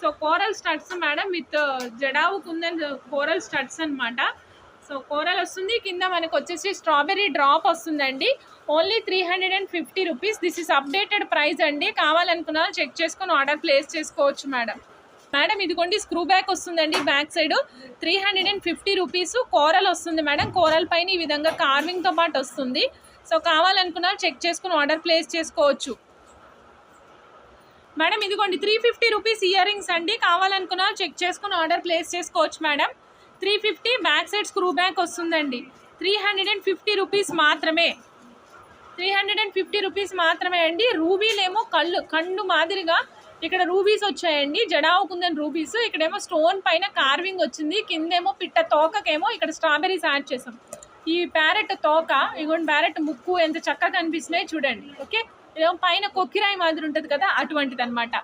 So coral studs madam with jadau kundan coral studs అనమాట. So coral వస్తుంది, కింద మనకు వచ్చేసి స్ట్రాబెర్రీ డ్రాప్ వస్తుందండి. Only 350 rupees. This is updated price అండి. కావాలనుకున్న చెక్ చేసుకొని ఆర్డర్ ప్లేస్ చేసుకోవచ్చు మేడం. మేడం ఇదిగోండి స్క్రూ బ్యాక్ వస్తుందండి, బ్యాక్ సైడ్ 350 రూపీస్. కోరల్ వస్తుంది మేడం, కోరల్ పైన ఈ విధంగా కార్వింగ్తో పాటు వస్తుంది. సో కావాలనుకున్న చెక్ చేసుకుని ఆర్డర్ ప్లేస్ చేసుకోవచ్చు మేడం. ఇదిగోండి 350 రూపీస్ ఇయర్ రింగ్స్ అండి. కావాలనుకున్న చెక్ చేసుకుని ఆర్డర్ ప్లేస్ చేసుకోవచ్చు madam. 350 back side screw back వస్తుందండి. 350 రూపీస్ మాత్రమే. 350 రూపీస్ మాత్రమే అండి. రూబీలేమో కళ్ళు మాదిరిగా ఇక్కడ రూబీస్ వచ్చాయండి, జడావు కుందన్ రూబీస్. ఇక్కడేమో స్టోన్ పైన కార్వింగ్ వచ్చింది, కిందేమో పిట్ట తోకకేమో ఇక్కడ స్ట్రాబెరీస్ యాడ్ చేసాం. ఈ ప్యారెట్ తోక, ఇగోండి ప్యారెట్ ముక్కు ఎంత చక్కగా కనిపిస్తున్నాయి చూడండి. ఓకే, ఇదేమో పైన కొక్కిరాయి మాదిరి ఉంటుంది కదా, అటువంటిది అనమాట.